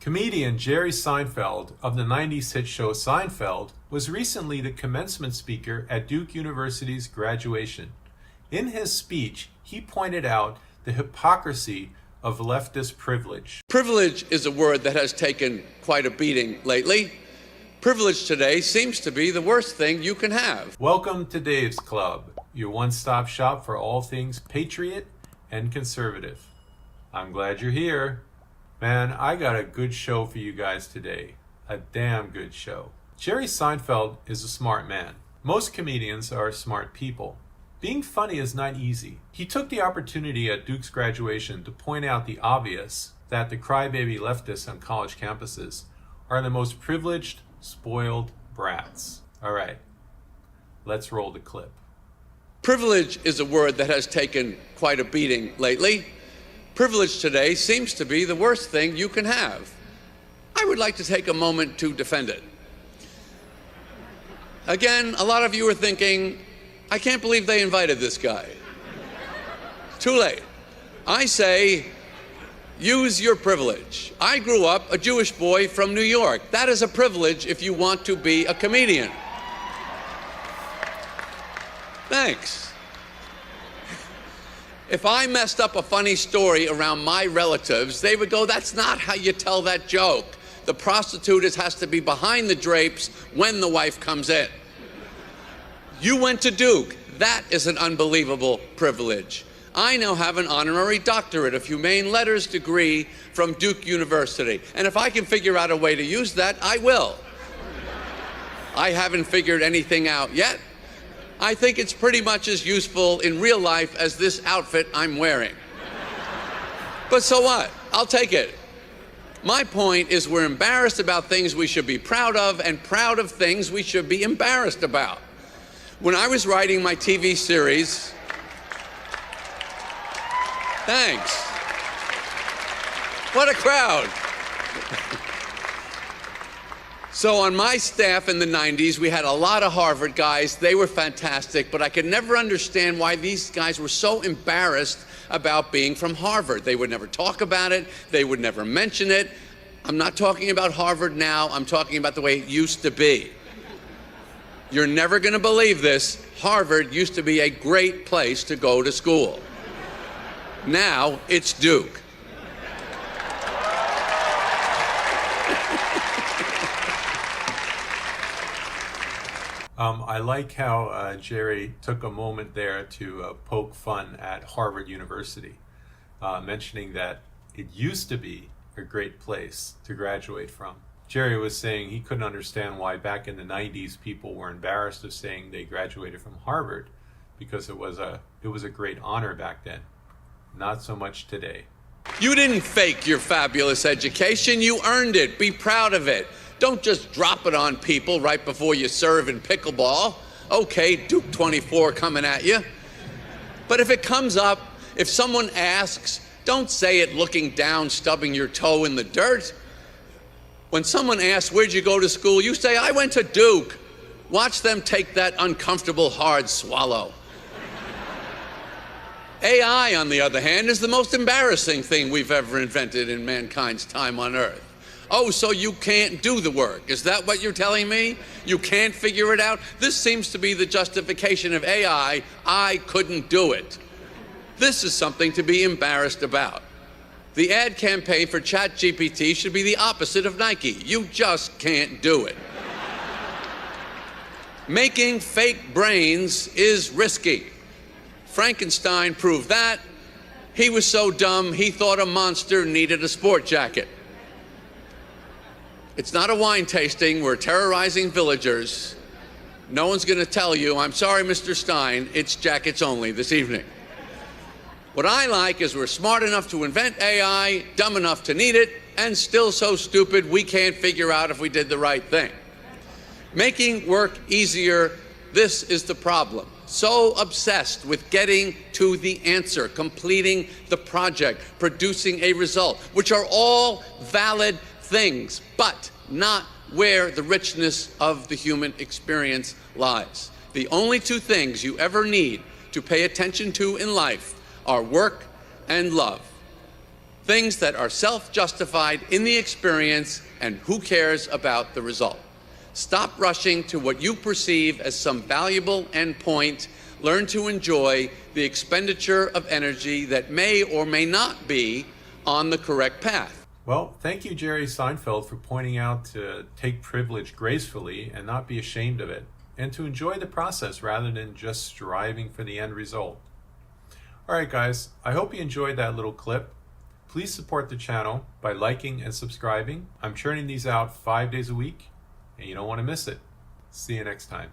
Comedian Jerry Seinfeld of the 90s hit show Seinfeld was recently the commencement speaker at Duke University's graduation. In his speech, he pointed out the hypocrisy of leftist privilege. Privilege is a word that has taken quite a beating lately. Privilege today seems to be the worst thing you can have. Welcome to Dave's Club, your one-stop shop for all things Patriot and conservative. I'm glad you're here. Man, I got a good show for you guys today. A damn good show. Jerry Seinfeld is a smart man. Most comedians are smart people. Being funny is not easy. He took the opportunity at Duke's graduation to point out the obvious, that the crybaby leftists on college campuses are the most privileged, spoiled brats. All right, let's roll the clip. Privilege is a word that has taken quite a beating lately. Privilege today seems to be the worst thing you can have. I would like to take a moment to defend it. Again, a lot of you are thinking, I can't believe they invited this guy. Too late. I say, use your privilege. I grew up a Jewish boy from New York. That is a privilege if you want to be a comedian. Thanks. If I messed up a funny story around my relatives, they would go, that's not how you tell that joke. The prostitute has to be behind the drapes when the wife comes in. You went to Duke. That is an unbelievable privilege. I now have an honorary doctorate of humane letters degree from Duke University. And if I can figure out a way to use that, I will. I haven't figured anything out yet. I think it's pretty much as useful in real life as this outfit I'm wearing. But so what? I'll take it. My point is we're embarrassed about things we should be proud of and proud of things we should be embarrassed about. When I was writing my TV series, thanks. What a crowd. So on my staff in the 90s, we had a lot of Harvard guys. They were fantastic, but I could never understand why these guys were so embarrassed about being from Harvard. They would never talk about it. They would never mention it. I'm not talking about Harvard now. I'm talking about the way it used to be. You're never going to believe this. Harvard used to be a great place to go to school. Now it's Duke. I like how Jerry took a moment there to poke fun at Harvard University, mentioning that it used to be a great place to graduate from. Jerry was saying he couldn't understand why back in the 90s people were embarrassed of saying they graduated from Harvard because it was a great honor back then. Not so much today. You didn't fake your fabulous education. You earned it. Be proud of it. Don't just drop it on people right before you serve in pickleball. Okay, Duke 24 coming at you. But if it comes up, if someone asks, don't say it looking down, stubbing your toe in the dirt. When someone asks, where'd you go to school? You say, I went to Duke. Watch them take that uncomfortable, hard swallow. AI, on the other hand, is the most embarrassing thing we've ever invented in mankind's time on Earth. Oh, so you can't do the work. Is that what you're telling me? You can't figure it out? This seems to be the justification of AI. I couldn't do it. This is something to be embarrassed about. The ad campaign for ChatGPT should be the opposite of Nike. You just can't do it. Making fake brains is risky. Frankenstein proved that. He was so dumb, he thought a monster needed a sport jacket. It's not a wine tasting. We're terrorizing villagers. No one's going to tell you, I'm sorry, Mr. Stein, it's jackets only this evening. What I like is we're smart enough to invent AI, dumb enough to need it, and still so stupid we can't figure out if we did the right thing. Making work easier, this is the problem. So obsessed with getting to the answer, completing the project, producing a result, which are all valid things, but not where the richness of the human experience lies. The only two things you ever need to pay attention to in life are work and love. things that are self-justified in the experience, and who cares about the result? Stop rushing to what you perceive as some valuable endpoint. Learn to enjoy the expenditure of energy that may or may not be on the correct path. Well, thank you, Jerry Seinfeld, for pointing out to take privilege gracefully and not be ashamed of it, and to enjoy the process rather than just striving for the end result. All right, guys, I hope you enjoyed that little clip. Please support the channel by liking and subscribing. I'm churning these out 5 days a week, and you don't want to miss it. See you next time.